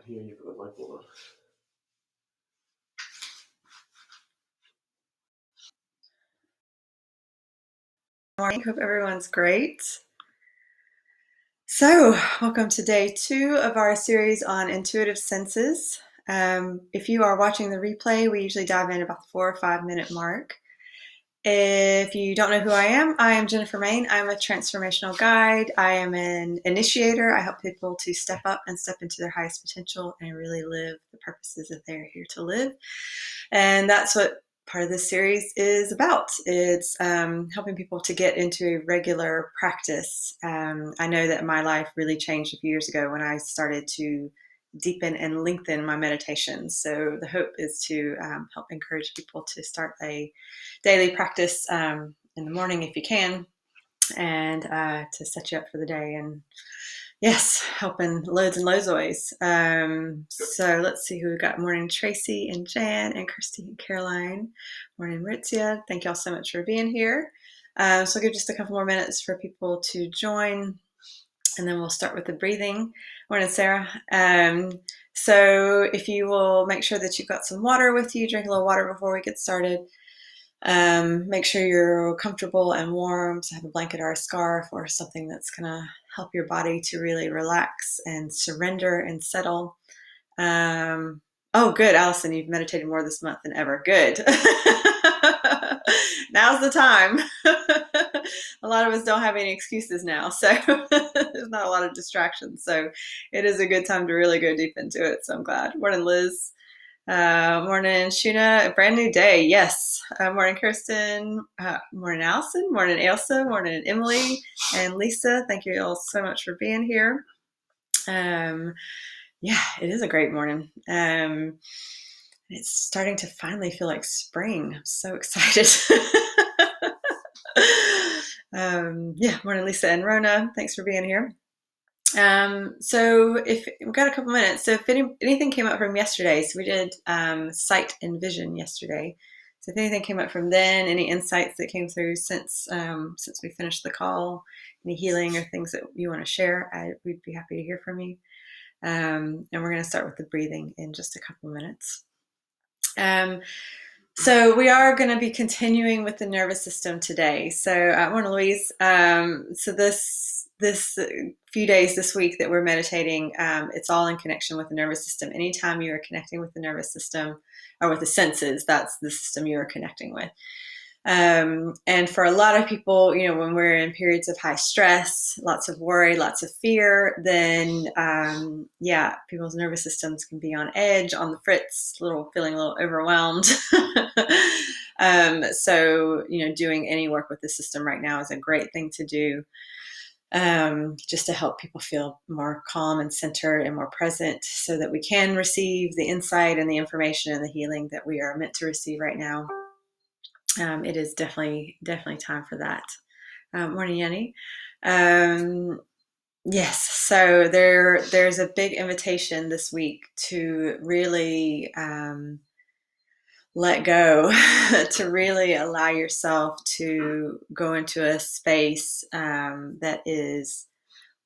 Here, you put my phone on. Morning. Hope everyone's great. So, welcome to day 2 of our series on intuitive senses. If you are watching the replay, we usually dive in about the 4 or 5 minute mark. If you don't know who I am Jennifer Main. I'm a transformational guide. I am an initiator. I help people to step up and step into their highest potential and really live the purposes that they're here to live. And that's what part of this series is about. It's helping people to get into a regular practice. I know that my life really changed a few years ago when I started to deepen and lengthen my meditation. So the hope is to help encourage people to start a daily practice in the morning if you can, and to set you up for the day. And yes, helping loads and loads of ways. So let's see who we've got. Morning, Tracy and Jan and Christy and Caroline. Morning, Ritzia. Thank y'all so much for being here. So I'll give just a couple more minutes for people to join, and then we'll start with the breathing. Morning, Sarah. So if you will make sure that you've got some water with you, drink a little water before we get started. Make sure you're comfortable and warm, so have a blanket or a scarf or something that's going to help your body to really relax and surrender and settle. Oh, good, Allison, you've meditated more this month than ever. Good. Now's the time. A lot of us don't have any excuses now, so there's not a lot of distractions. So it is a good time to really go deep into it. So I'm glad. Morning, Liz. Morning, Shuna. A brand new day. Yes. Morning, Kirsten. Morning, Allison. Morning, Ailsa. Morning, Emily and Lisa. Thank you all so much for being here. Yeah, it is a great morning. It's starting to finally feel like spring. I'm so excited. Yeah, morning, Lisa and Rona. Thanks for being here. So if we've got a couple minutes, so if anything came up from yesterday, so we did sight and vision yesterday. So if anything came up from then, any insights that came through since we finished the call, any healing or things that you want to share, we'd be happy to hear from you. And we're going to start with the breathing in just a couple minutes. So we are going to be continuing with the nervous system today. So morning, Louise. So this few days this week that we're meditating, it's all in connection with the nervous system. Anytime you are connecting with the nervous system or with the senses, that's the system you are connecting with. And for a lot of people, when we're in periods of high stress, lots of worry, lots of fear, then people's nervous systems can be on edge, on the fritz, feeling a little overwhelmed. So doing any work with the system right now is a great thing to do, just to help people feel more calm and centered and more present, so that we can receive the insight and the information and the healing that we are meant to receive right now. It is definitely time for that. Morning, Yenny. Yes, so there's a big invitation this week to really let go, to really allow yourself to go into a space that is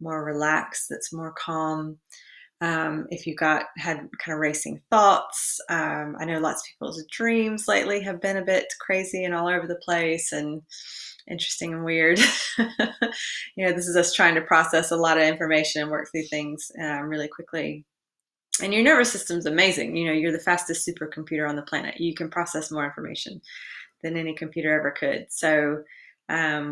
more relaxed, that's more calm. If you've had kind of racing thoughts, I know lots of people's dreams lately have been a bit crazy and all over the place and interesting and weird. This is us trying to process a lot of information and work through things really quickly. And your nervous system's amazing. You're the fastest supercomputer on the planet. You can process more information than any computer ever could. So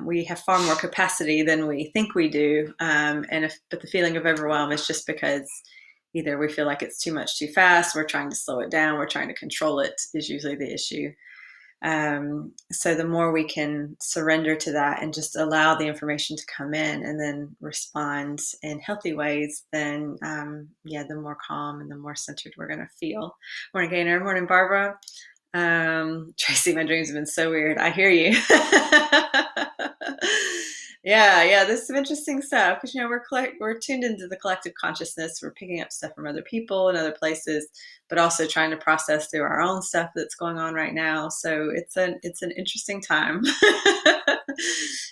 we have far more capacity than we think we do. But the feeling of overwhelm is just because either we feel like it's too much too fast, we're trying to slow it down, we're trying to control it, is usually the issue. So the more we can surrender to that and just allow the information to come in and then respond in healthy ways, then the more calm and the more centered we're going to feel. Morning, Gaynor. Morning, Barbara. Tracy, my dreams have been so weird. I hear you. Yeah, this is some interesting stuff, because we're tuned into the collective consciousness. We're picking up stuff from other people and other places, but also trying to process through our own stuff that's going on right now. So it's an interesting time.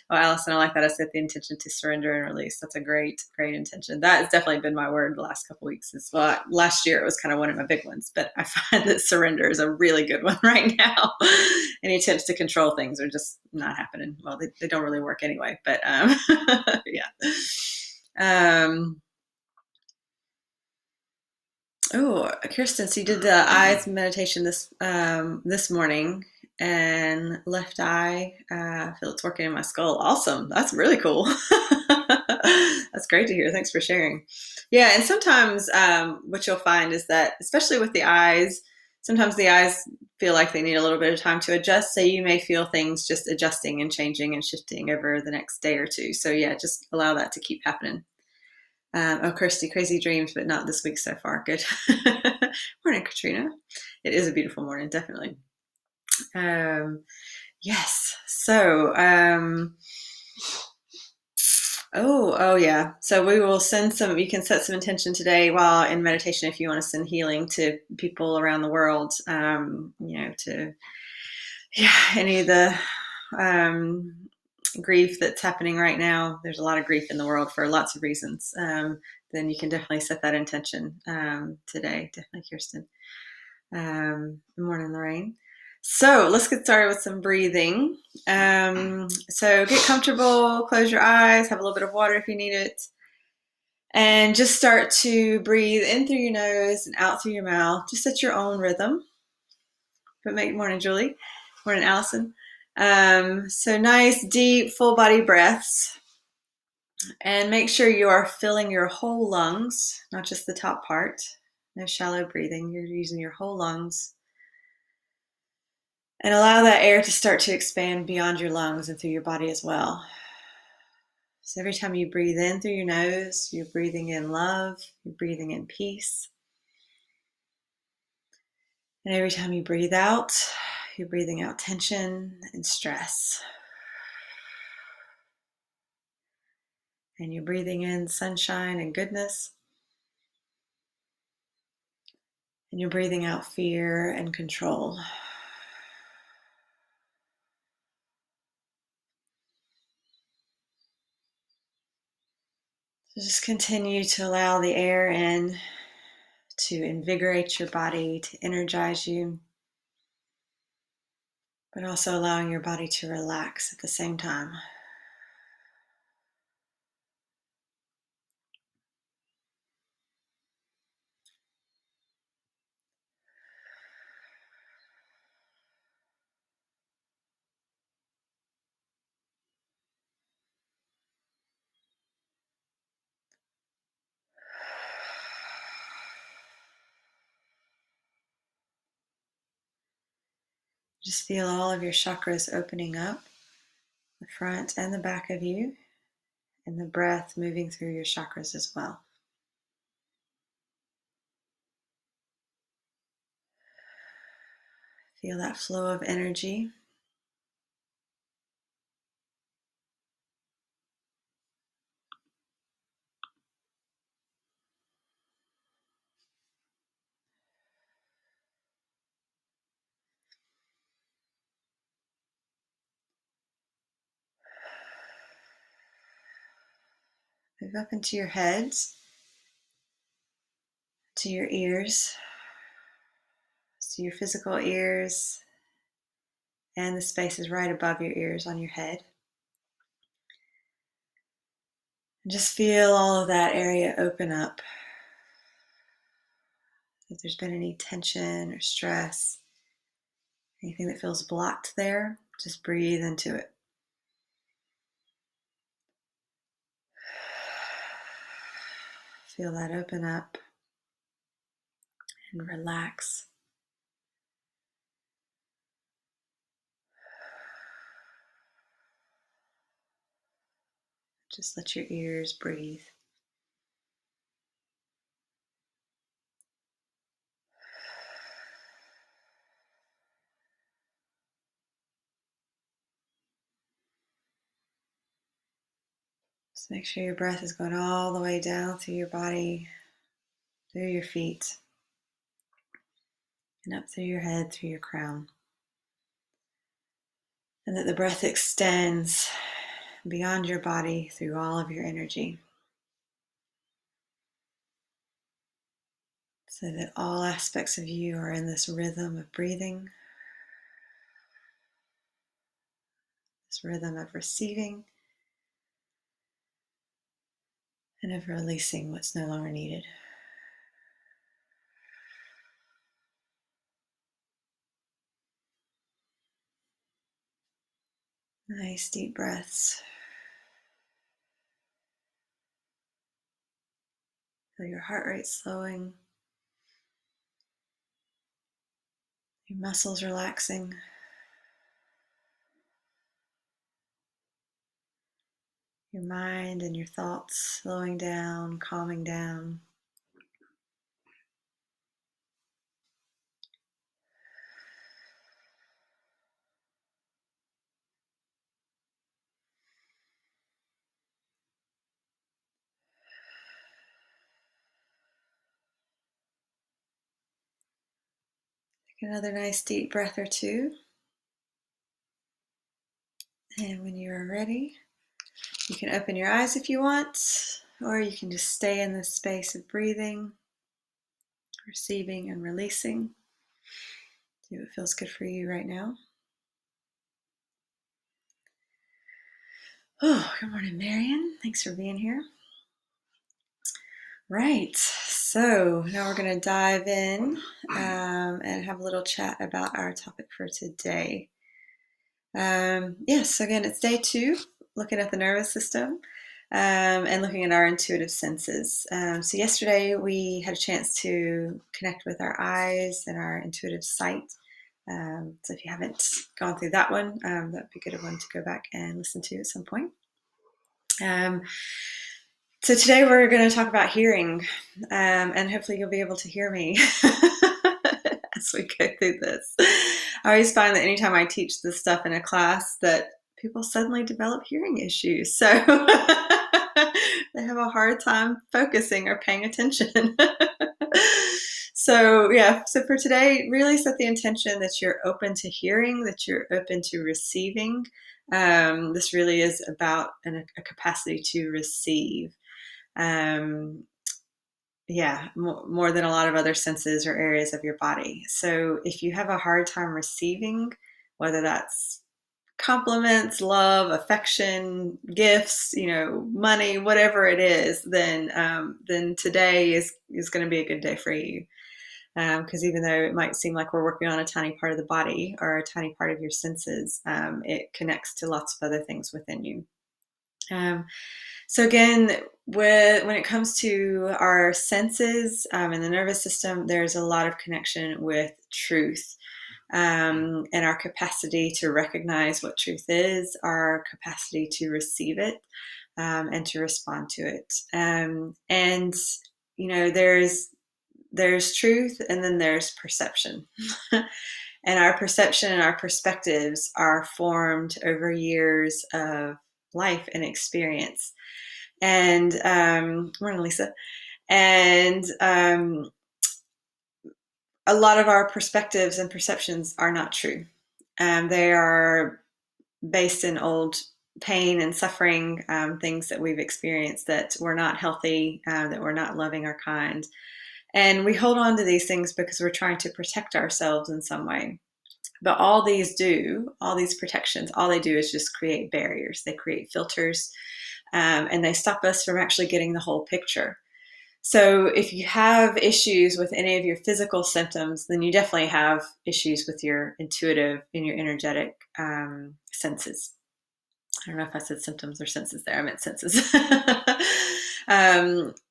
Well, Allison, I like that. I set the intention to surrender and release. That's a great intention. That has definitely been my word the last couple of weeks. As well, last year it was kind of one of my big ones, but I find that surrender is a really good one right now. Any attempts to control things are just not happening. Well, they don't really work anyway. But yeah. Oh, Kirsten, so you did the eyes meditation this morning, and left eye. I feel it's working in my skull. Awesome. That's really cool. That's great to hear. Thanks for sharing. Yeah, and sometimes what you'll find is that, especially with the eyes, sometimes the eyes feel like they need a little bit of time to adjust. So you may feel things just adjusting and changing and shifting over the next day or two. So yeah, just allow that to keep happening. Oh, Kirsty, crazy dreams, but not this week so far. Good. Morning, Katrina. It is a beautiful morning, definitely. Yes. So, oh yeah. So we will send some. You can set some intention today while in meditation if you want to send healing to people around the world. To any of the grief that's happening right now. There's a lot of grief in the world for lots of reasons. Then you can definitely set that intention today. Definitely, Kirsten. Good morning, Lorraine. So let's get started with some breathing. So get comfortable, close your eyes, have a little bit of water if you need it. And just start to breathe in through your nose and out through your mouth, just at your own rhythm. Morning, Julie. Morning, Allison. So nice, deep, full body breaths. And make sure you are filling your whole lungs, not just the top part. No shallow breathing. You're using your whole lungs. And allow that air to start to expand beyond your lungs and through your body as well. So every time you breathe in through your nose, you're breathing in love, you're breathing in peace. And every time you breathe out, you're breathing out tension and stress. And you're breathing in sunshine and goodness. And you're breathing out fear and control. So just continue to allow the air in to invigorate your body, to energize you, but also allowing your body to relax at the same time. Just feel all of your chakras opening up, the front and the back of you, and the breath moving through your chakras as well. Feel that flow of energy. Move up into your heads, to your ears, to your physical ears, and the spaces right above your ears on your head. And just feel all of that area open up. If there's been any tension or stress, anything that feels blocked there, just breathe into it. Feel that open up and relax. Just let your ears breathe. Just make sure your breath is going all the way down through your body, through your feet. and up through your head, through your crown. And that the breath extends beyond your body through all of your energy, so that all aspects of you are in this rhythm of breathing, this rhythm of receiving, and of releasing what's no longer needed. Nice deep breaths. Feel your heart rate slowing, your muscles relaxing. Your mind and your thoughts slowing down, calming down. Take another nice deep breath or two. And when you are ready, you can open your eyes if you want, or you can just stay in this space of breathing, receiving and releasing. Do what feels good for you right now. Oh, good morning, Marion. Thanks for being here. Right, so now we're going to dive in and have a little chat about our topic for today. Yes, again, it's day 2, looking at the nervous system and looking at our intuitive senses. So yesterday we had a chance to connect with our eyes and our intuitive sight. So if you haven't gone through that one, that'd be a good one to go back and listen to at some point. So today we're going to talk about hearing, and hopefully you'll be able to hear me as we go through this. I always find that anytime I teach this stuff in a class that people suddenly develop hearing issues. So they have a hard time focusing or paying attention. So for today, really set the intention that you're open to hearing, that you're open to receiving. This really is about a capacity to receive. More than a lot of other senses or areas of your body. So if you have a hard time receiving, whether that's compliments, love, affection, gifts, money, whatever it is, then today is going to be a good day for you. Because even though it might seem like we're working on a tiny part of the body or a tiny part of your senses, it connects to lots of other things within you. So again, when it comes to our senses and the nervous system, there's a lot of connection with truth and our capacity to recognize what truth is, our capacity to receive it and to respond to it. There's truth and then there's perception. And our perception and our perspectives are formed over years of life and experience. And morning, Lisa. And a lot of our perspectives and perceptions are not true. They are based in old pain and suffering, things that we've experienced that were not healthy, that were not loving or kind. And we hold on to these things because we're trying to protect ourselves in some way. But all these protections, all they do is just create barriers. They create filters, and they stop us from actually getting the whole picture. So if you have issues with any of your physical symptoms, then you definitely have issues with your intuitive and your energetic senses. I don't know if I said symptoms or senses there. I meant senses.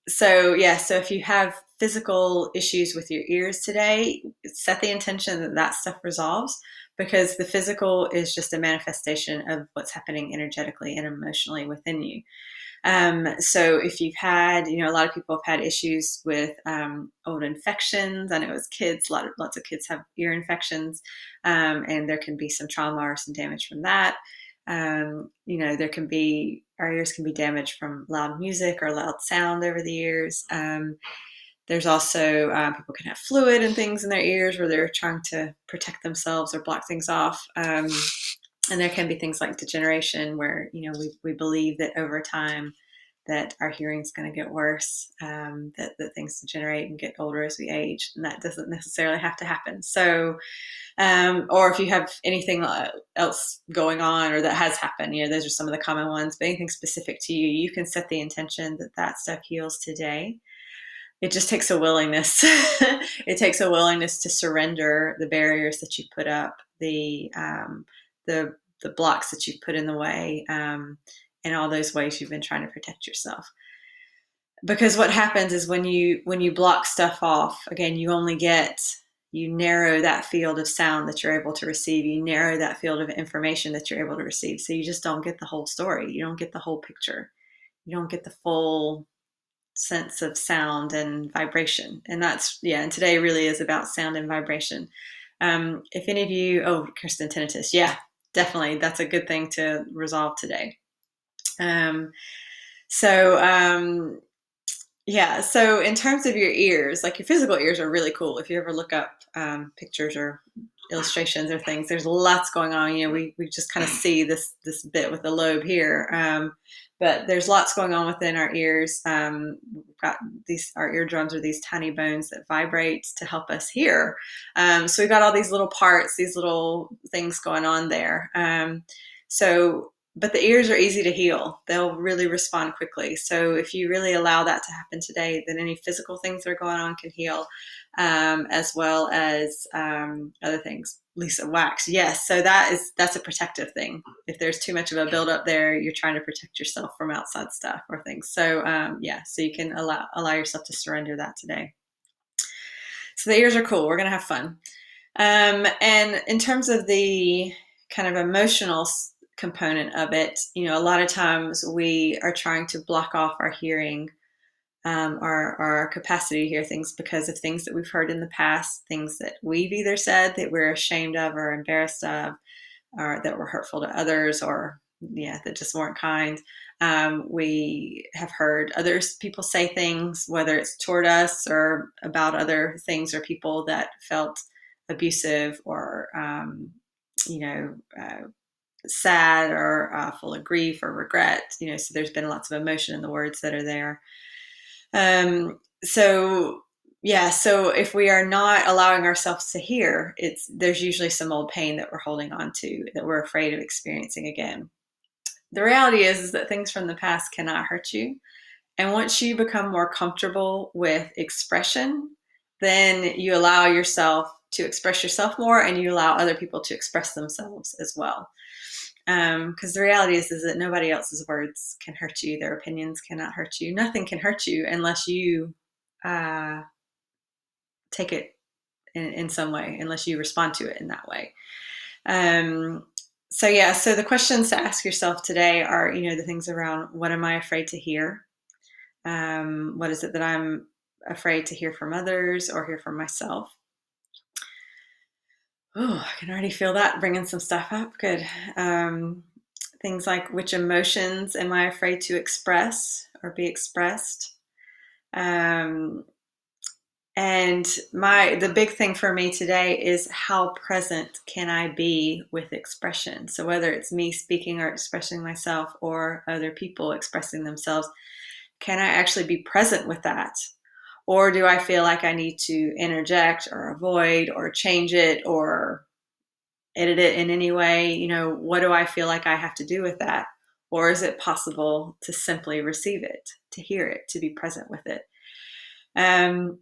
So if you have physical issues with your ears today, set the intention that stuff resolves, because the physical is just a manifestation of what's happening energetically and emotionally within you. So if you've had, a lot of people have had issues with old infections. I know as kids, lots of kids have ear infections, and there can be some trauma or some damage from that. Our ears can be damaged from loud music or loud sound over the years. There's also people can have fluid and things in their ears where they're trying to protect themselves or block things off. And there can be things like degeneration where, we believe that over time that our hearing is going to get worse, that things degenerate and get older as we age, and that doesn't necessarily have to happen. So, or if you have anything else going on or that has happened, those are some of the common ones, but anything specific to you, you can set the intention that stuff heals today. It just takes a willingness. It takes a willingness to surrender the barriers that you put up, the blocks that you've put in the way, and all those ways you've been trying to protect yourself. Because what happens is when you block stuff off, again, you narrow that field of sound that you're able to receive. You narrow that field of information that you're able to receive. So you just don't get the whole story. You don't get the whole picture. You don't get the full sense of sound and vibration. And and today really is about sound and vibration. If any of you, Kirsten, tinnitus, yeah, definitely, that's a good thing to resolve today. So in terms of your ears, like your physical ears are really cool. If you ever look up pictures or illustrations or things, there's lots going on. We just kind of see this bit with the lobe here. But there's lots going on within our ears. We've got our eardrums are these tiny bones that vibrate to help us hear. So we've got all these little parts, these little things going on there. But the ears are easy to heal. They'll really respond quickly. So if you really allow that to happen today, then any physical things that are going on can heal, as well as other things. Lisa, wax. Yes. So that's a protective thing. If there's too much of a buildup there, you're trying to protect yourself from outside stuff or things. So so you can allow yourself to surrender that today. So the ears are cool. We're going to have fun. And in terms of the kind of emotional component of it, a lot of times we are trying to block off our hearing, our capacity to hear things because of things that we've heard in the past, things that we've either said that we're ashamed of or embarrassed of, or that were hurtful to others, or that just weren't kind. We have heard people say things, whether it's toward us or about other things or people that felt abusive or sad or full of grief or regret. So there's been lots of emotion in the words that are there. So if we are not allowing ourselves to hear, there's usually some old pain that we're holding on to that we're afraid of experiencing again. The reality is that things from the past cannot hurt you. And once you become more comfortable with expression, then you allow yourself to express yourself more, and you allow other people to express themselves as well. Because the reality is that nobody else's words can hurt you. Their opinions cannot hurt you. Nothing can hurt you unless you take it in some way, unless you respond to it in that way. So the questions to ask yourself today are, the things around, what am I afraid to hear? What is it that I'm afraid to hear from others or hear from myself? Oh, I can already feel that bringing some stuff up. Good. Things like, which emotions am I afraid to express or be expressed? And the big thing for me today is, how present can I be with expression? So whether it's me speaking or expressing myself or other people expressing themselves, can I actually be present with that? Or do I feel like I need to interject or avoid or change it or edit it in any way? What do I feel like I have to do with that? Or is it possible to simply receive it, to hear it, to be present with it? And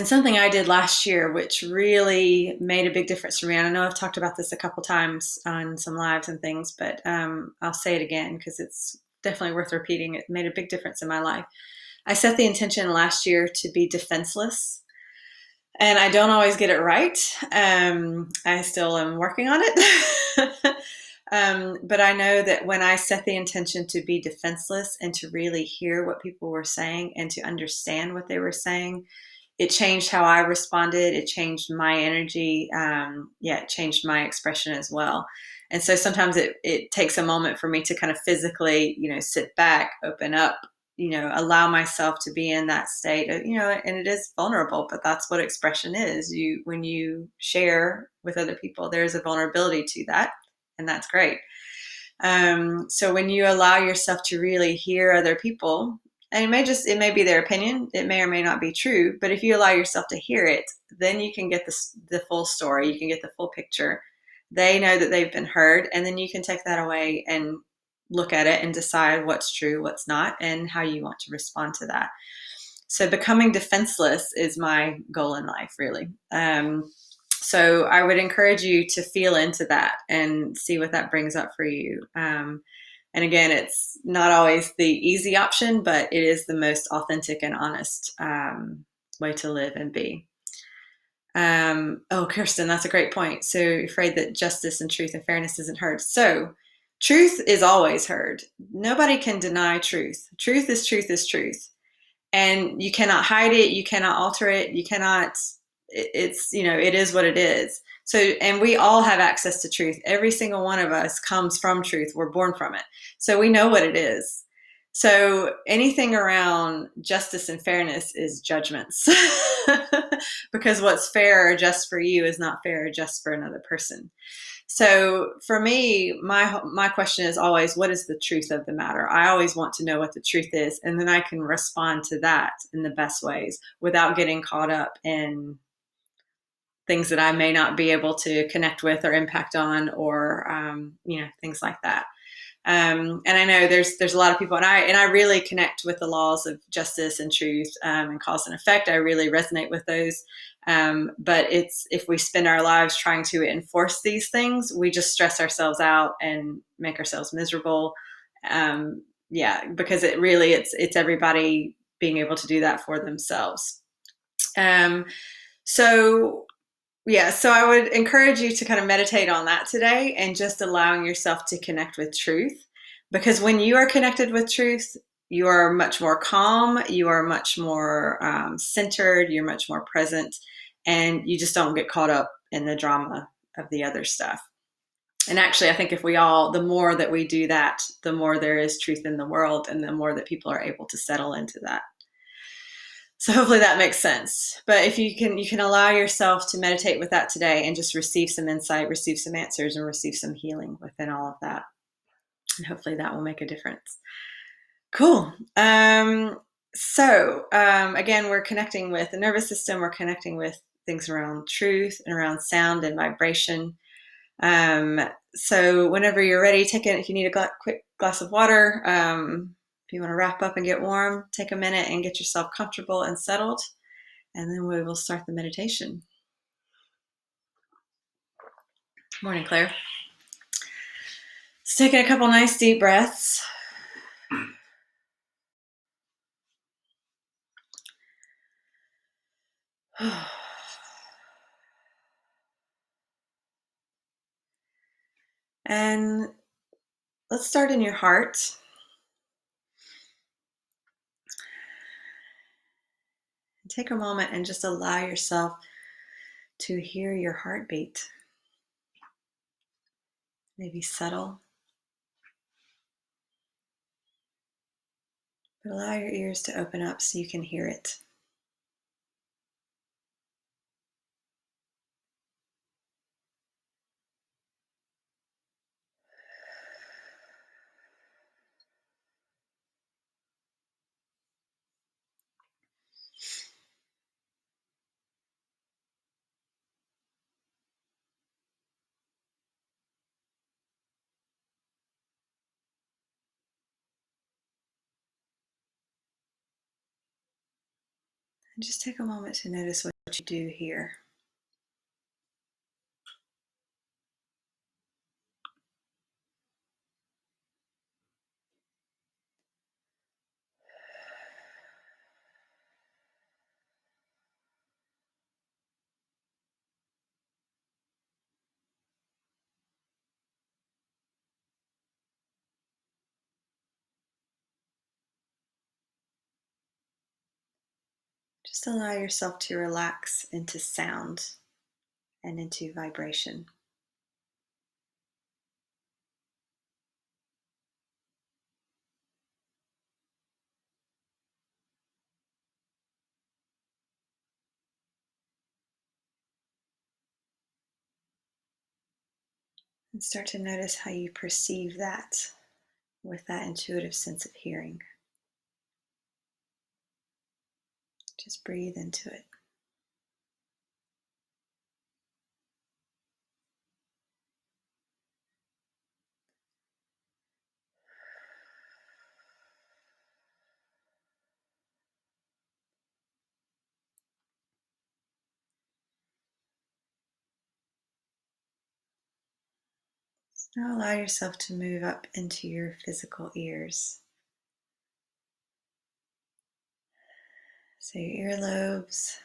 something I did last year, which really made a big difference for me, and I know I've talked about this a couple times on some lives and things, but I'll say it again because it's definitely worth repeating. It made a big difference in my life. I set the intention last year to be defenseless, and I don't always get it right. I still am working on it. But I know that when I set the intention to be defenseless and to really hear what people were saying and to understand what they were saying, it changed how I responded. It changed my energy. It changed my expression as well. And so sometimes it takes a moment for me to kind of physically, sit back, open up, allow myself to be in that state, and it is vulnerable, but that's what expression is. When you share with other people, there's a vulnerability to that, and that's great. So when you allow yourself to really hear other people, and it may be their opinion, it may or may not be true, but if you allow yourself to hear it, then you can get the full story, you can get the full picture. They know that they've been heard, and then you can take that away and look at it and decide what's true, what's not, and how you want to respond to that. So becoming defenseless is my goal in life, really. So I would encourage you to feel into that and see what that brings up for you. And again, it's not always the easy option, but it is the most authentic and honest way to live and be. Kirsten, that's a great point. So you're afraid that justice and truth and fairness isn't heard. So truth is always heard. Nobody can deny truth. Truth is truth is truth. And you cannot hide it. You cannot alter it. You cannot, it is what it is. So, and we all have access to truth. Every single one of us comes from truth. We're born from it. So we know what it is. So anything around justice and fairness is judgments because what's fair or just for you is not fair or just for another person. So for me, my question is always, what is the truth of the matter? I always want to know what the truth is, and then I can respond to that in the best ways without getting caught up in things that I may not be able to connect with or impact on, or things like that. And I know there's a lot of people, and I really connect with the laws of justice and truth and cause and effect. I really resonate with those. But if we spend our lives trying to enforce these things, we just stress ourselves out and make ourselves miserable. Because it's everybody being able to do that for themselves. So I would encourage you to kind of meditate on that today and just allowing yourself to connect with truth. Because when you are connected with truth, you are much more calm, you are much more centered, you're much more present, and you just don't get caught up in the drama of the other stuff. And actually, I think the more that we do that, the more there is truth in the world, and the more that people are able to settle into that. So hopefully that makes sense. But if you can allow yourself to meditate with that today and just receive some insight, receive some answers, and receive some healing within all of that. And hopefully that will make a difference. Cool. Again, we're connecting with the nervous system. We're connecting with things around truth and around sound and vibration. So whenever you're ready, if you need a quick glass of water, if you want to wrap up and get warm, take a minute and get yourself comfortable and settled, and then we will start the meditation. Morning, Claire. Just taking a couple nice deep breaths. And let's start in your heart. Take a moment and just allow yourself to hear your heartbeat. Maybe subtle. But allow your ears to open up so you can hear it. And just take a moment to notice what you do here. Just allow yourself to relax into sound and into vibration. And start to notice how you perceive that with that intuitive sense of hearing. Just breathe into it. Now allow yourself to move up into your physical ears. So your earlobes,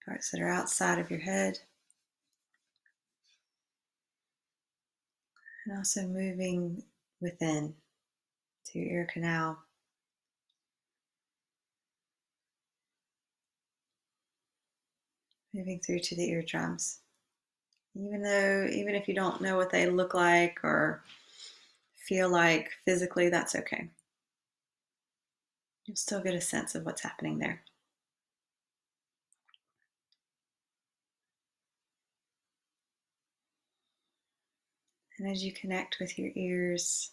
parts that are outside of your head, and also moving within to your ear canal. Moving through to the eardrums. Even if you don't know what they look like or feel like physically, that's okay. You'll still get a sense of what's happening there. And as you connect with your ears,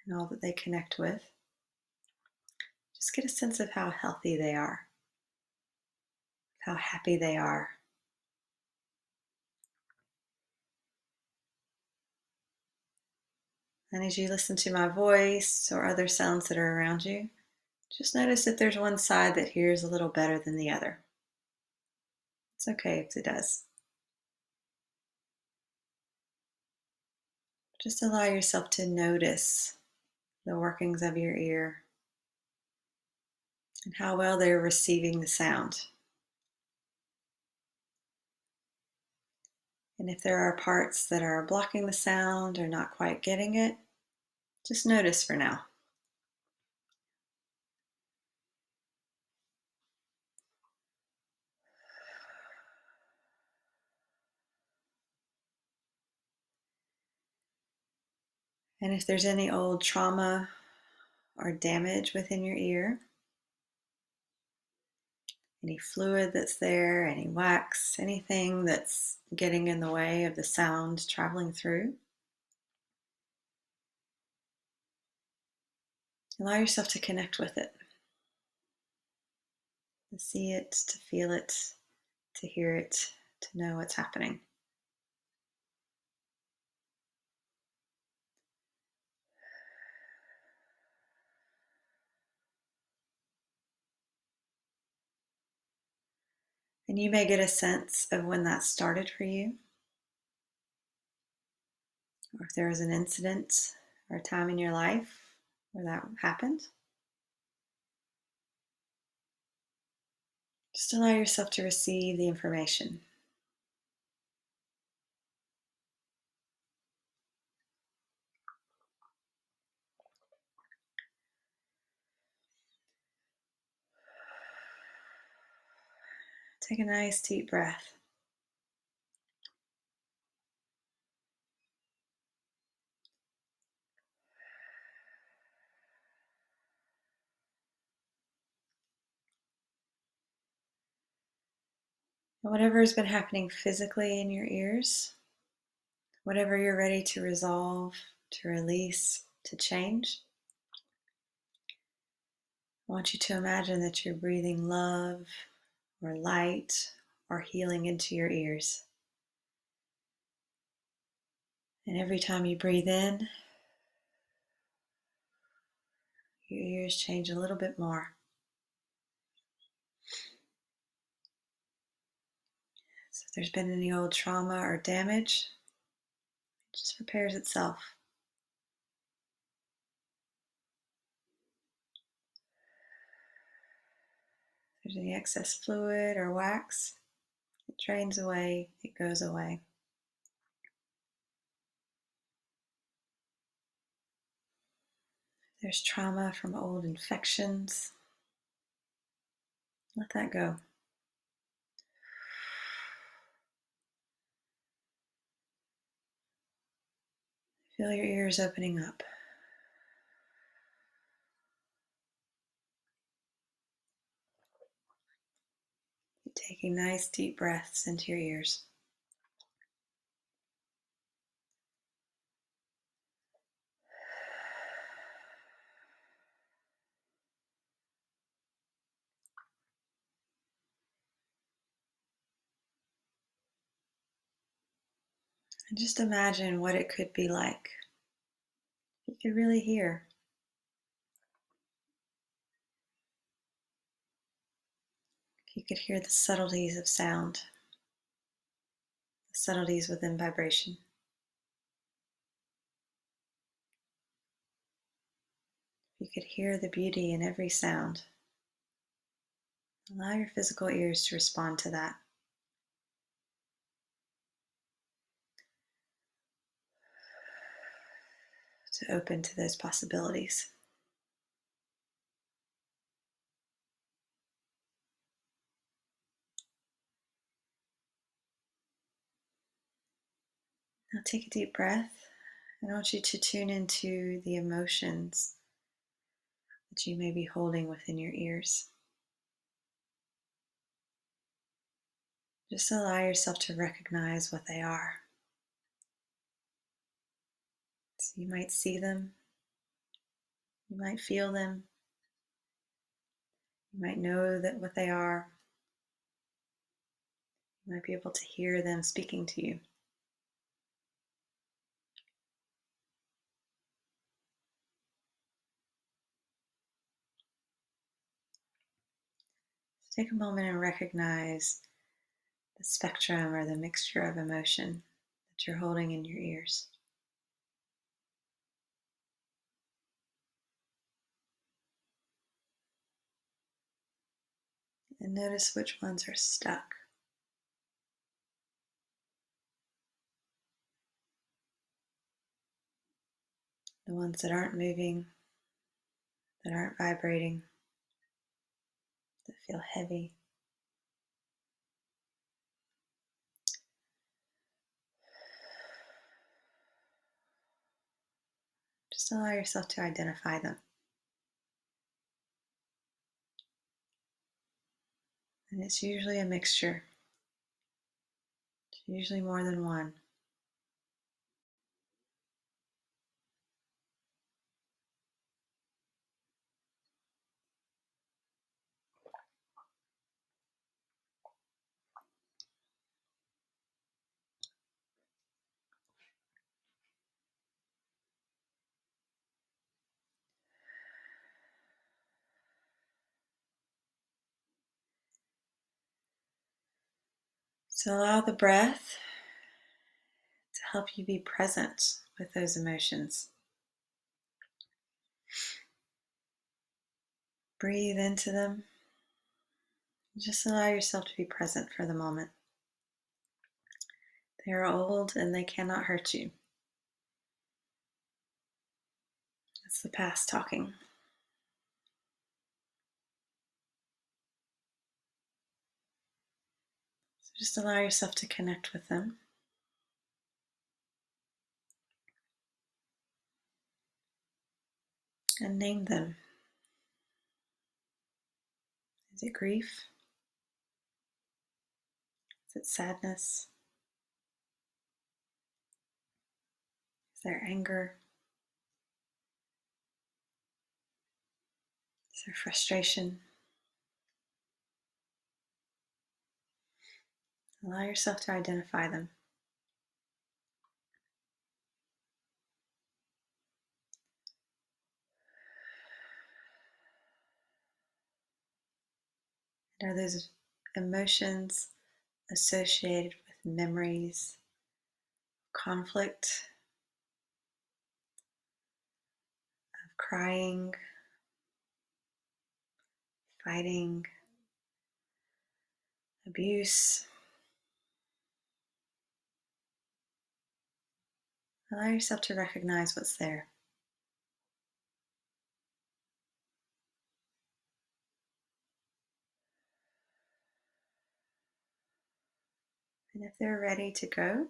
and all that they connect with, just get a sense of how healthy they are, how happy they are. And as you listen to my voice or other sounds that are around you, just notice if there's one side that hears a little better than the other. It's okay if it does. Just allow yourself to notice the workings of your ear and how well they're receiving the sound. And if there are parts that are blocking the sound or not quite getting it, just notice for now. And if there's any old trauma or damage within your ear, any fluid that's there, any wax, anything that's getting in the way of the sound traveling through, allow yourself to connect with it, to see it, to feel it, to hear it, to know what's happening. And you may get a sense of when that started for you, or if there was an incident or a time in your life where that happened. Just allow yourself to receive the information. Take a nice deep breath. And whatever has been happening physically in your ears, whatever you're ready to resolve, to release, to change, I want you to imagine that you're breathing love or light or healing into your ears. And every time you breathe in, your ears change a little bit more. So if there's been any old trauma or damage, it just repairs itself. If there's any excess fluid or wax, it drains away, it goes away. If there's trauma from old infections, let that go. Feel your ears opening up. Taking nice deep breaths into your ears. And just imagine what it could be like if you could really hear. If you could hear the subtleties of sound, the subtleties within vibration. If you could hear the beauty in every sound. Allow your physical ears to respond to that. To open to those possibilities. Now take a deep breath. I want you to tune into the emotions that you may be holding within your ears. Just allow yourself to recognize what they are. So you might see them, you might feel them, you might know that what they are. You might be able to hear them speaking to you. So take a moment and recognize the spectrum or the mixture of emotion that you're holding in your ears. And notice which ones are stuck. The ones that aren't moving, that aren't vibrating, that feel heavy. Just allow yourself to identify them. And it's usually a mixture. It's usually more than one. So allow the breath to help you be present with those emotions. Breathe into them. Just allow yourself to be present for the moment. They are old and they cannot hurt you. It's the past talking. So just allow yourself to connect with them. And name them. Is it grief? Is it sadness? Is there anger? Is there frustration? Allow yourself to identify them. And are those emotions associated with memories, conflict, of crying, fighting, abuse? Allow yourself to recognize what's there. And if they're ready to go,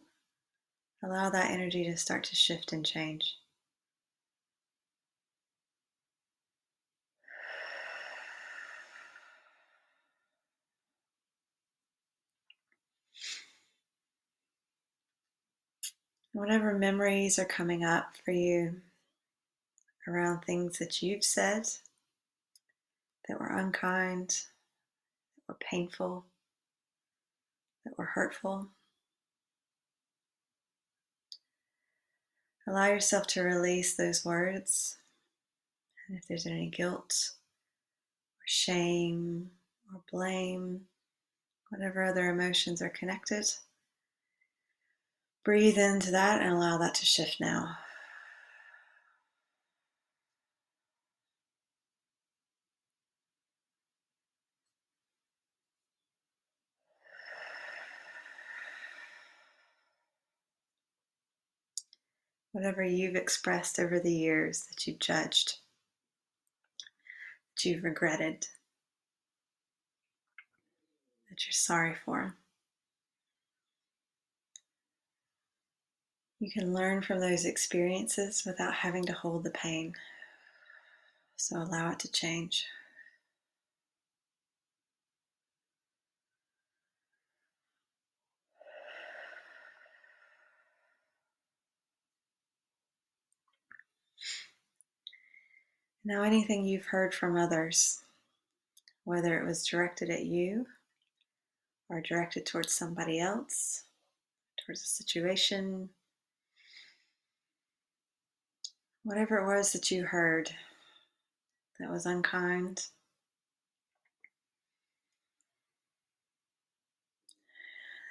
allow that energy to start to shift and change. Whatever memories are coming up for you around things that you've said that were unkind, that were painful, that were hurtful. Allow yourself to release those words. And if there's any guilt or shame or blame, whatever other emotions are connected, breathe into that and allow that to shift now. Whatever you've expressed over the years that you've judged, that you've regretted, that you're sorry for. You can learn from those experiences without having to hold the pain. So allow it to change. Now, anything you've heard from others, whether it was directed at you or directed towards somebody else, towards a situation, whatever it was that you heard that was unkind,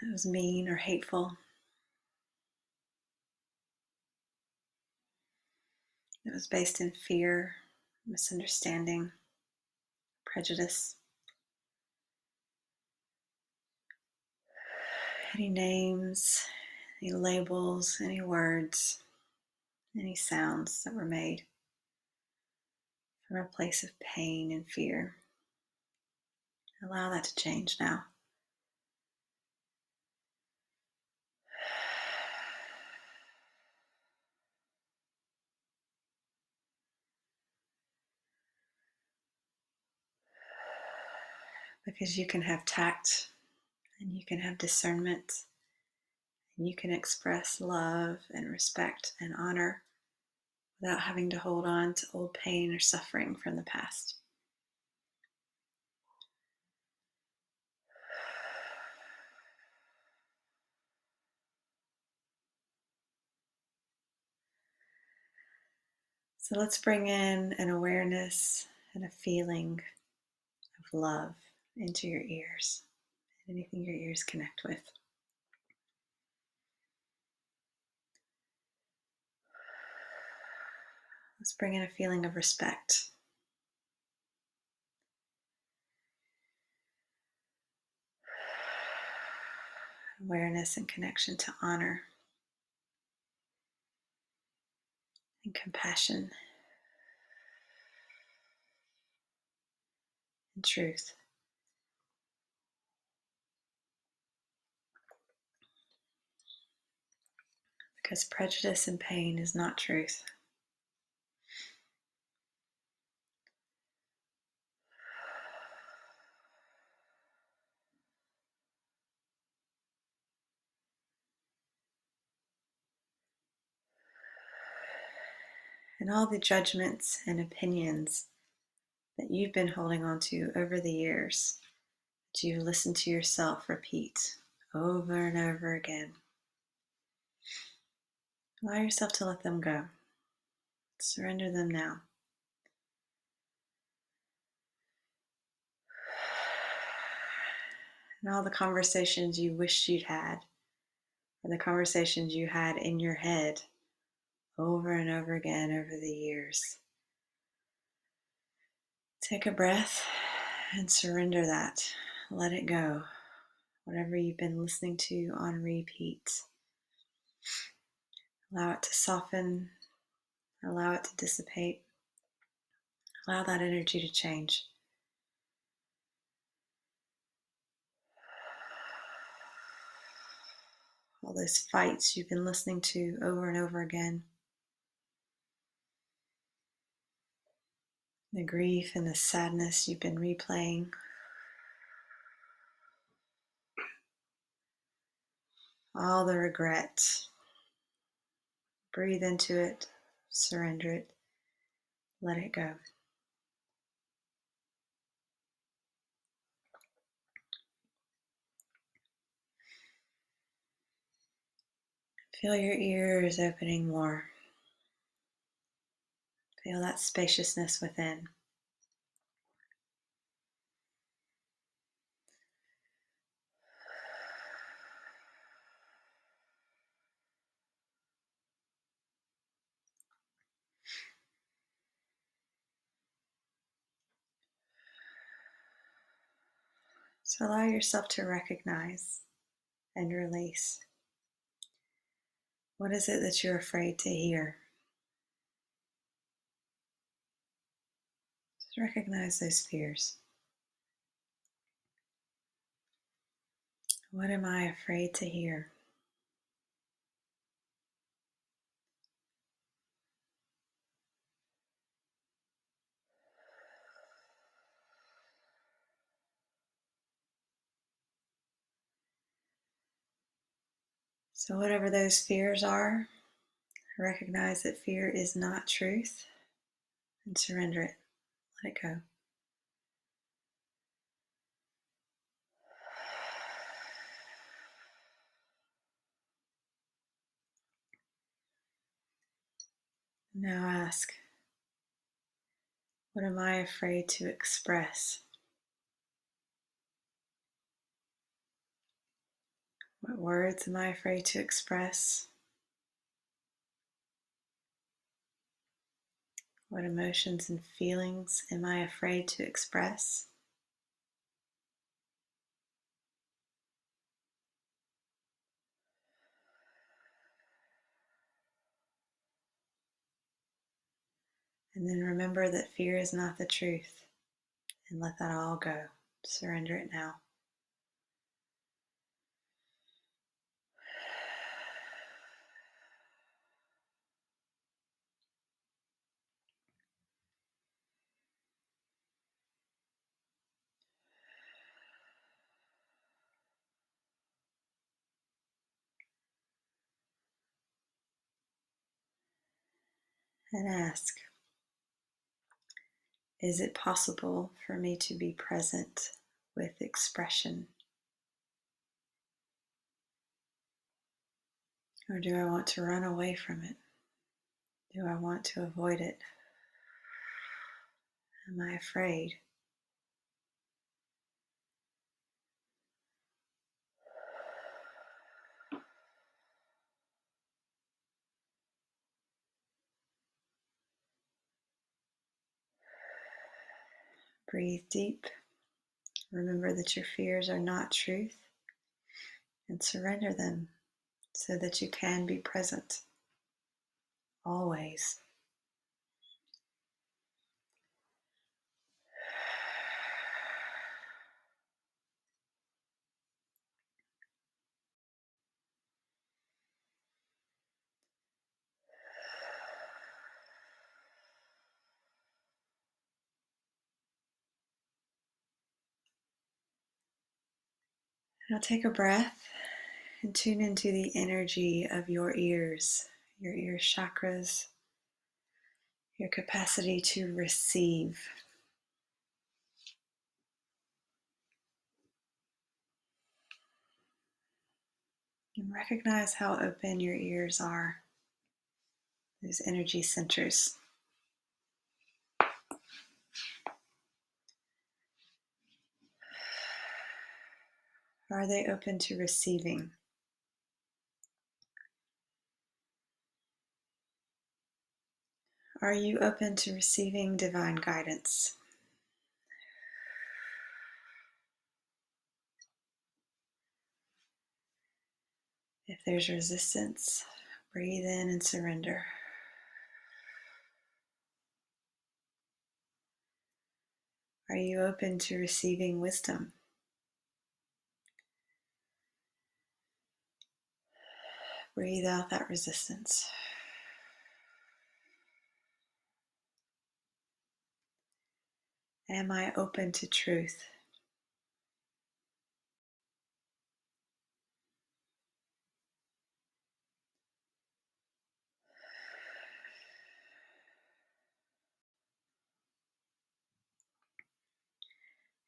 that was mean or hateful, that was based in fear, misunderstanding, prejudice. Any names, any labels, any words, any sounds that were made from a place of pain and fear. Allow that to change now. Because you can have tact and you can have discernment and you can express love and respect and honor without having to hold on to old pain or suffering from the past. So let's bring in an awareness and a feeling of love into your ears, anything your ears connect with. Let's bring in a feeling of respect. Awareness and connection to honor and compassion and truth. Because prejudice and pain is not truth. And all the judgments and opinions that you've been holding on to over the years, that you listen to yourself repeat over and over again. Allow yourself to let them go. Surrender them now. And all the conversations you wished you'd had, or the conversations you had in your head over and over again over the years. Take a breath and surrender that. Let it go. Whatever you've been listening to on repeat. Allow it to soften. Allow it to dissipate. Allow that energy to change. All those fights you've been listening to over and over again. The grief and the sadness you've been replaying. All the regret. Breathe into it, surrender it, let it go. Feel your ears opening more. Feel that spaciousness within. So allow yourself to recognize and release. What is it that you're afraid to hear? Just recognize those fears. What am I afraid to hear? So whatever those fears are, recognize that fear is not truth and surrender it. Let it go. Now ask, what am I afraid to express? What words am I afraid to express? What emotions and feelings am I afraid to express? And then remember that fear is not the truth, and let that all go. Surrender it now. And ask, is it possible for me to be present with expression? Or do I want to run away from it? Do I want to avoid it? Am I afraid? Breathe deep. Remember that your fears are not truth, and surrender them so that you can be present always. Now take a breath and tune into the energy of your ears, your ear chakras, your capacity to receive. And recognize how open your ears are, those energy centers. Are they open to receiving? Are you open to receiving divine guidance? If there's resistance, breathe in and surrender. Are you open to receiving wisdom? Breathe out that resistance. Am I open to truth?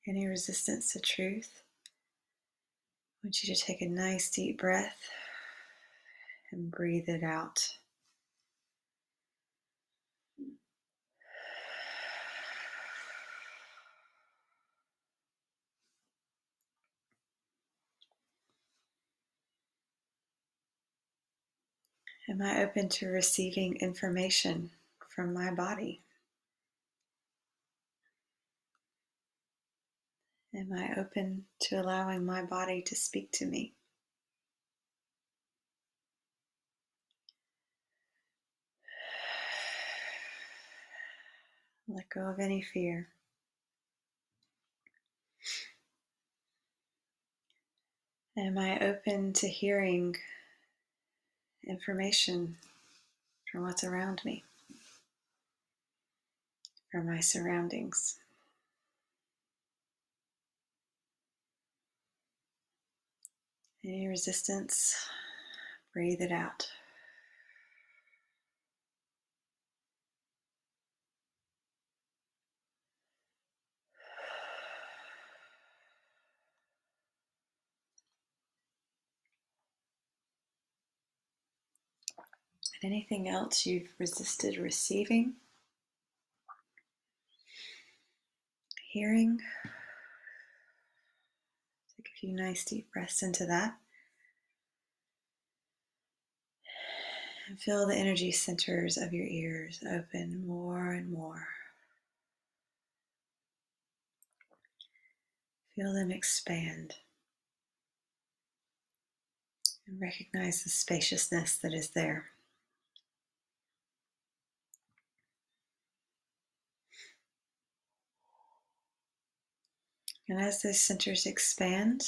any resistance to truth. I want you to take a nice deep breath and breathe it out. Am I open to receiving information from my body? Am I open to allowing my body to speak to me? Let go of any fear. Am I open to hearing information from what's around me, from my surroundings? Any resistance, breathe it out. And anything else you've resisted receiving, hearing, take a few nice deep breaths into that. And feel the energy centers of your ears open more and more. Feel them expand. And recognize the spaciousness that is there. And as those centers expand,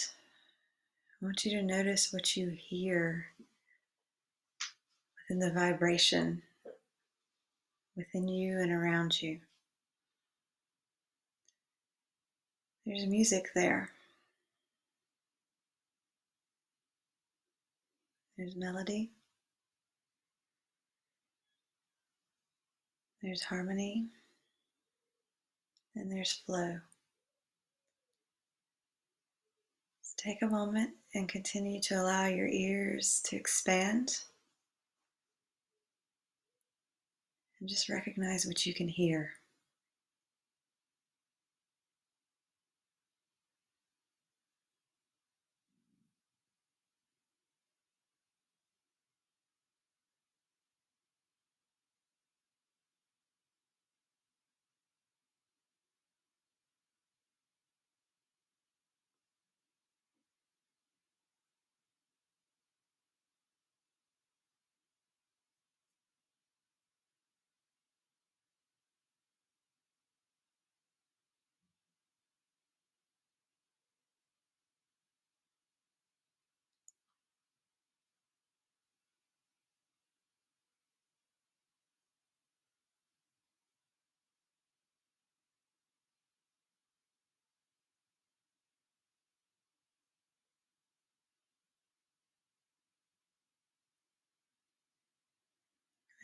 I want you to notice what you hear within the vibration within you and around you. There's music there. There's melody. There's harmony. And there's flow. So take a moment and continue to allow your ears to expand. And just recognize what you can hear.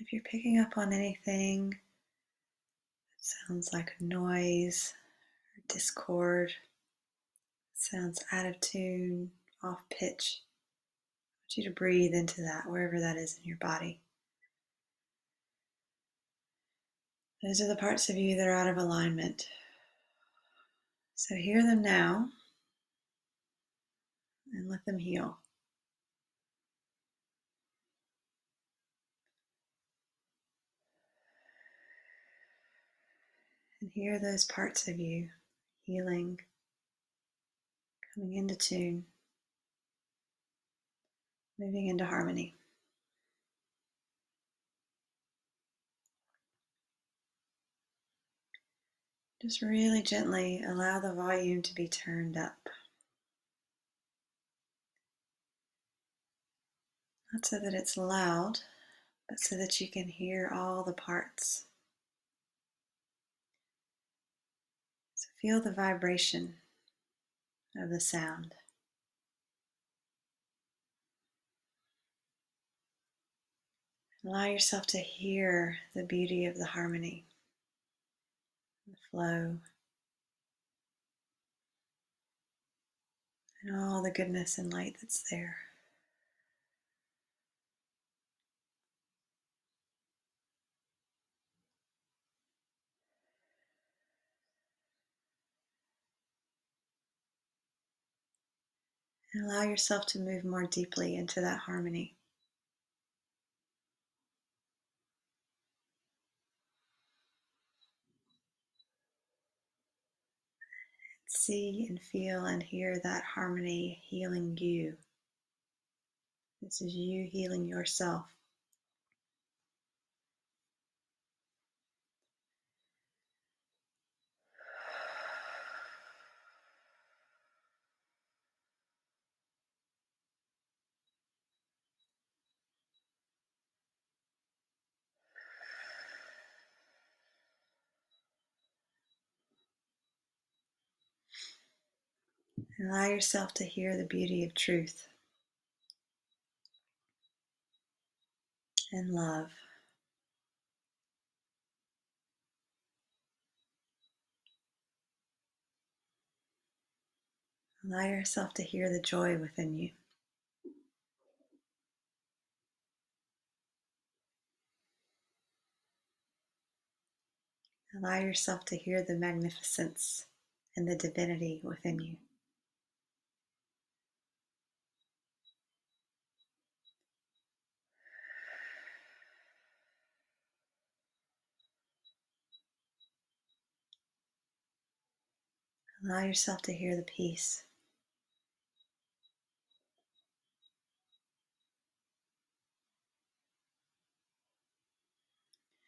If you're picking up on anything that sounds like noise or discord, sounds out of tune, off pitch, I want you to breathe into that wherever that is in your body. Those are the parts of you that are out of alignment. So hear them now and let them heal. And hear those parts of you healing, coming into tune, moving into harmony. Just really gently allow the volume to be turned up. Not so that it's loud, but so that you can hear all the parts. So feel the vibration of the sound. Allow yourself to hear the beauty of the harmony, the flow. and all the goodness and light that's there. And allow yourself to move more deeply into that harmony. See and feel and hear that harmony healing you. This is you healing yourself. And allow yourself to hear the beauty of truth and love. Allow yourself to hear the joy within you. Allow yourself to hear the magnificence and the divinity within you. Allow yourself to hear the peace.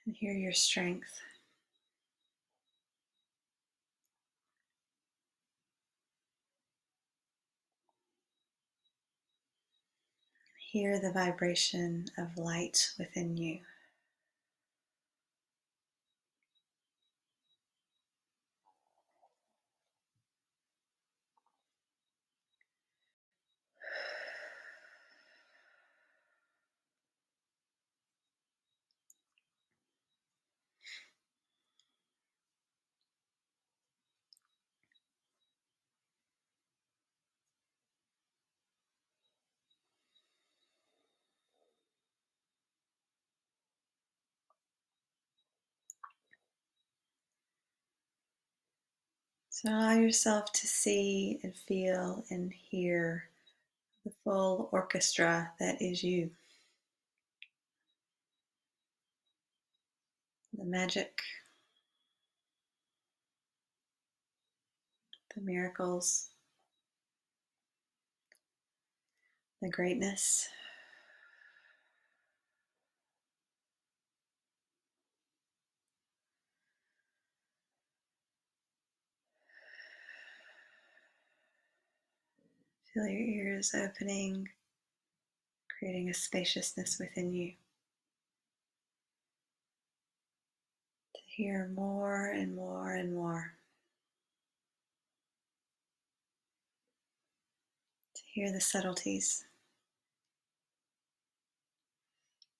And hear your strength. Hear the vibration of light within you. So allow yourself to see and feel and hear the full orchestra that is you. The magic, the miracles, the greatness. Feel your ears opening, creating a spaciousness within you to hear more and more and more. To hear the subtleties,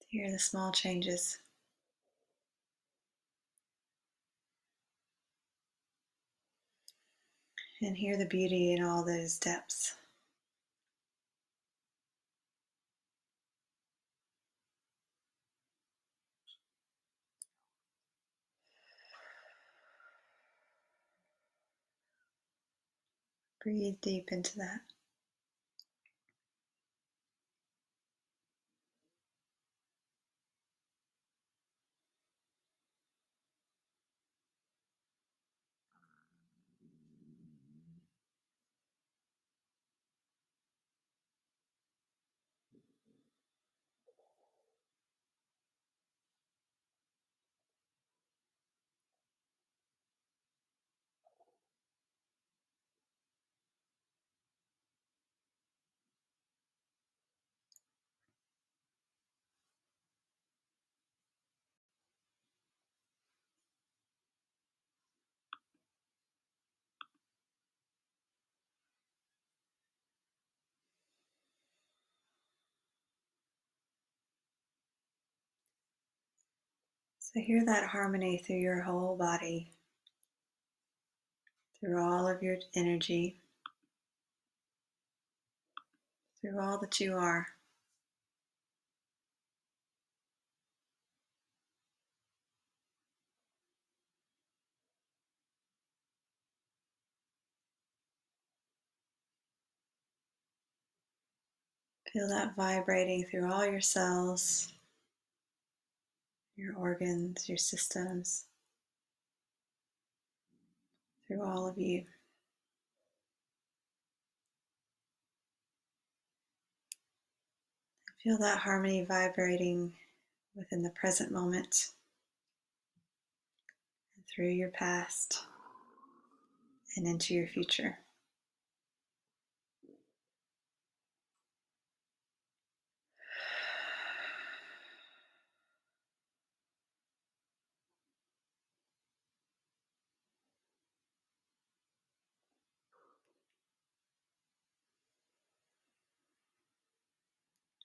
to hear the small changes. And hear the beauty in all those depths. Breathe deep into that. So hear that harmony through your whole body, through all of your energy. through all that you are. Feel that vibrating through all your cells, your organs, your systems, through all of you. Feel that harmony vibrating within the present moment and through your past and into your future.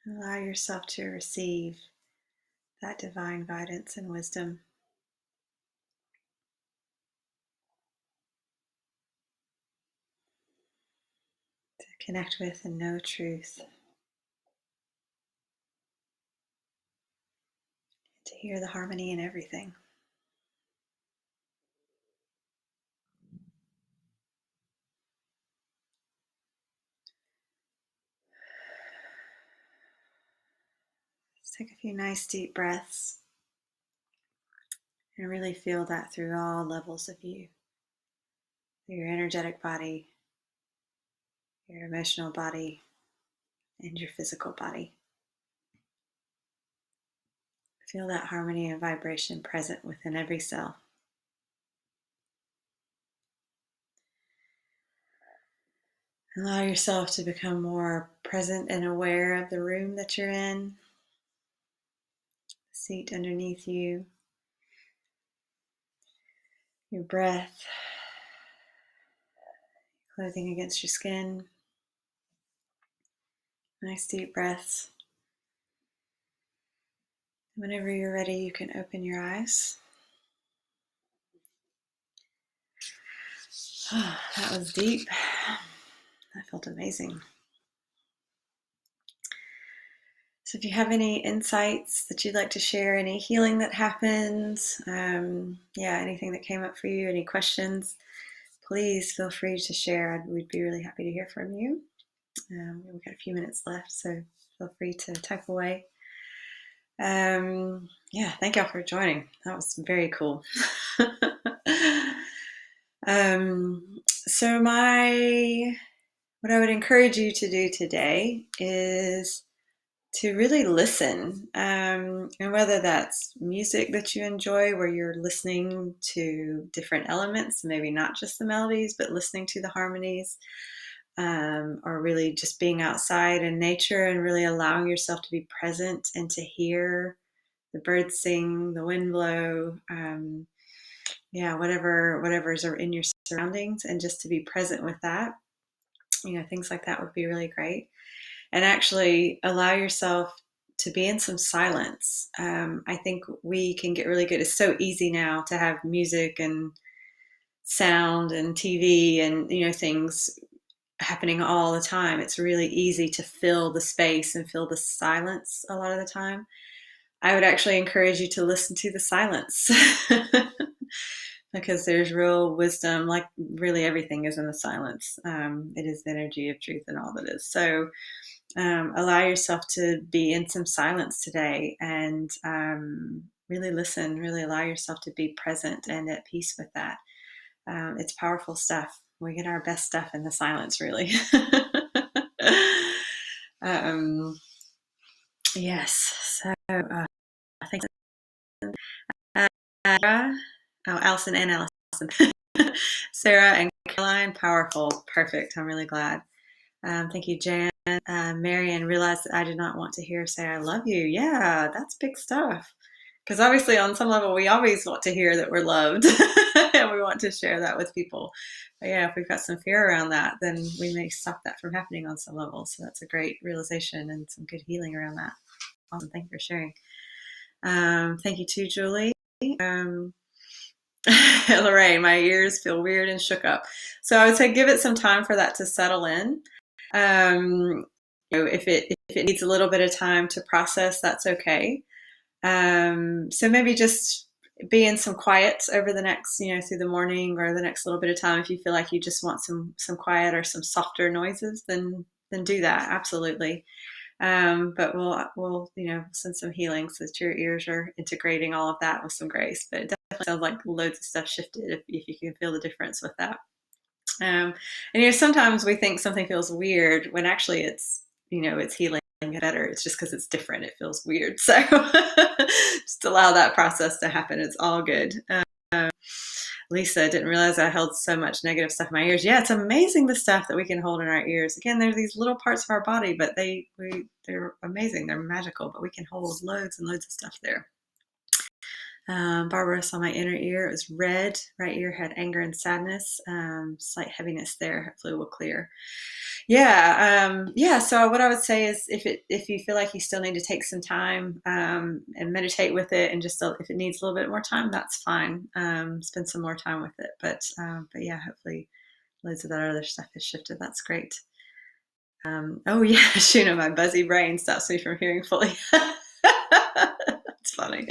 Allow yourself to receive that divine guidance and wisdom. To connect with and know truth. To hear the harmony in everything. Just take a few nice deep breaths and really feel that through all levels of you. Through your energetic body, your emotional body, and your physical body. Feel that harmony and vibration present within every cell. Allow yourself to become more present and aware of the room that you're in, the seat underneath you, your breath, clothing against your skin. Nice deep breaths. Whenever you're ready, you can open your eyes. Oh, that was deep. That felt amazing. So if you have any insights that you'd like to share, any healing that happened, anything that came up for you, any questions, please feel free to share. We'd be really happy to hear from you. We've got a few minutes left, so feel free to type away. Thank y'all for joining. That was very cool. So what I would encourage you to do today is to really listen, and whether that's music that you enjoy, where you're listening to different elements, maybe not just the melodies, but listening to the harmonies, or really just being outside in nature and really allowing yourself to be present and to hear the birds sing, the wind blow, whatever's in your surroundings, and just to be present with that. Things like that would be really great. And actually allow yourself to be in some silence. I think we can get really good. It's so easy now to have music and sound and TV and things happening all the time. It's really easy to fill the space and fill the silence a lot of the time. I would actually encourage you to listen to the silence because there's real wisdom. Like really everything is in the silence. It is the energy of truth and all that is. So allow yourself to be in some silence today and really listen, really allow yourself to be present and at peace with that. It's powerful stuff. We get our best stuff in the silence, really. Yes. So I think Allison and Allison. Sarah and Caroline, powerful. Perfect. I'm really glad. Thank you, Jan. Marianne realized that I did not want to hear say I love you. Yeah, that's big stuff. Because obviously on some level we always want to hear that we're loved and we want to share that with people. But yeah, if we've got some fear around that, then we may stop that from happening on some level. So that's a great realization and some good healing around that. Awesome. Thank you for sharing. Thank you too, Julie. Lorraine, my ears feel weird and shook up. So I would say give it some time for that to settle in. if it needs a little bit of time to process, that's okay. So maybe just be in some quiet over the next, through the morning or the next little bit of time. If you feel like you just want some quiet or some softer noises, then do that. Absolutely. But we'll send some healing so that your ears are integrating all of that with some grace. But it definitely sounds like loads of stuff shifted if you can feel the difference with that. And sometimes we think something feels weird when actually it's healing better. It's just because it's different. It feels weird. So just allow that process to happen. It's all good. Lisa, didn't realize I held so much negative stuff in my ears. Yeah, it's amazing the stuff that we can hold in our ears. Again, they're these little parts of our body, but they're amazing. They're magical, but we can hold loads and loads of stuff there. Barbara saw my inner ear. It was red. Right ear had anger and sadness. Slight heaviness there. Hopefully will clear. Yeah. So what I would say is if you feel like you still need to take some time and meditate with it, and just if it needs a little bit more time, that's fine. Spend some more time with it. But yeah, hopefully loads of that other stuff has shifted. That's great. Oh yeah, Shuna, my buzzy brain stops me from hearing fully. It's funny.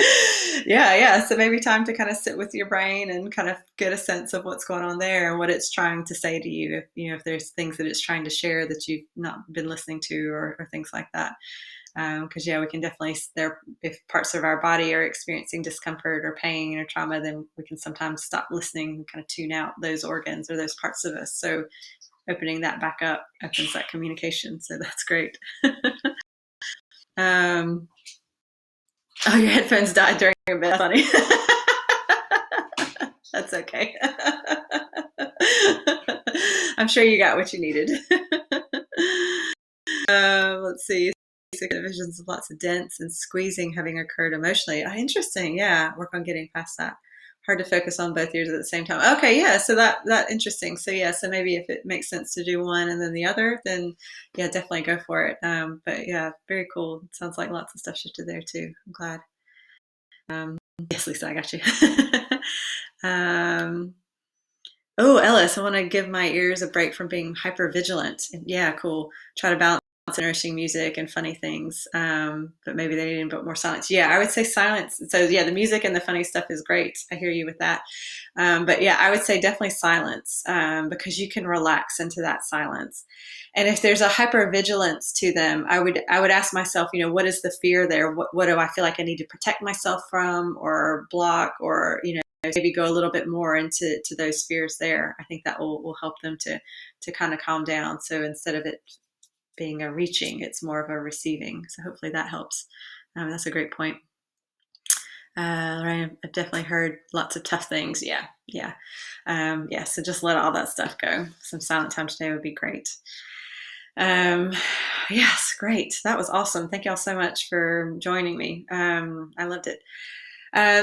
Yeah. So maybe time to kind of sit with your brain and kind of get a sense of what's going on there and what it's trying to say to you. If there's things that it's trying to share that you've not been listening to or things like that. Because we can definitely, if parts of our body are experiencing discomfort or pain or trauma, then we can sometimes stop listening and kind of tune out those organs or those parts of us. So opening that back up opens that communication. So that's great. Oh, your headphones died during a bit. Funny. That's okay. I'm sure you got what you needed. Let's see. Visions of lots of dents and squeezing having occurred emotionally. Interesting. Yeah, work on getting past that. Hard to focus on both ears at the same time. Okay, yeah. So that interesting. So yeah. So maybe if it makes sense to do one and then the other, then yeah, definitely go for it. But yeah, very cool. It sounds like lots of stuff shifted there too. I'm glad. Yes, Lisa, I got you. Oh, Ellis, I want to give my ears a break from being hyper vigilant. Yeah, cool. Try to balance nourishing music and funny things, but maybe they need a bit more silence. Yeah, I would say silence. So yeah, the music and the funny stuff is great. I hear you with that. But yeah, I would say definitely silence, because you can relax into that silence. And if there's a hypervigilance to them, I would ask myself, what is the fear there? What do I feel like I need to protect myself from or block, or maybe go a little bit more into those fears there. I think that will help them to kind of calm down. So instead of it being a reaching, it's more of a receiving. So hopefully that helps. That's a great point. Right, I've definitely heard lots of tough things. Yeah. So just let all that stuff go. Some silent time today would be great. Yes, great. That was awesome. Thank y'all so much for joining me. I loved it.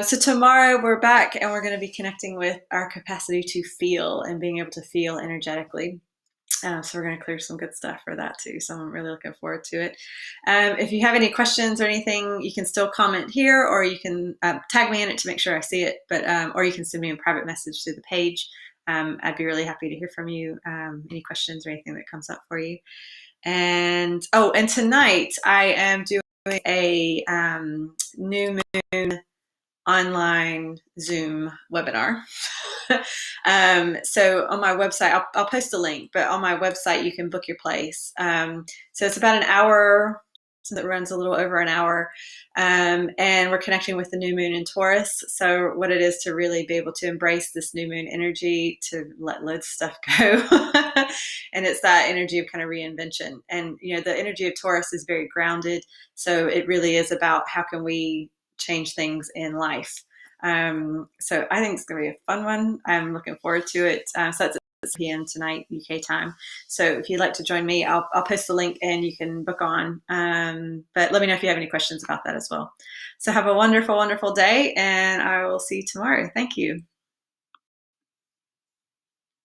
So tomorrow we're back and we're going to be connecting with our capacity to feel and being able to feel energetically. So we're going to clear some good stuff for that too. So I'm really looking forward to it. If you have any questions or anything, you can still comment here, or you can tag me in it to make sure I see it. But or you can send me a private message through the page. I'd be really happy to hear from you. Any questions or anything that comes up for you. And tonight I am doing a new moon online Zoom webinar. So on my website, I'll post a link, but on my website, you can book your place. So it's about an hour, so that runs a little over an hour. And we're connecting with the new moon in Taurus. So what it is to really be able to embrace this new moon energy, to let loads of stuff go. And it's that energy of kind of reinvention. And, the energy of Taurus is very grounded. So it really is about how can we change things in life. So I think it's going to be a fun one. I'm looking forward to it. So that's 6 p.m. tonight, UK time. So if you'd like to join me, I'll post the link and you can book on. But let me know if you have any questions about that as well. So have a wonderful, wonderful day, and I will see you tomorrow. Thank you.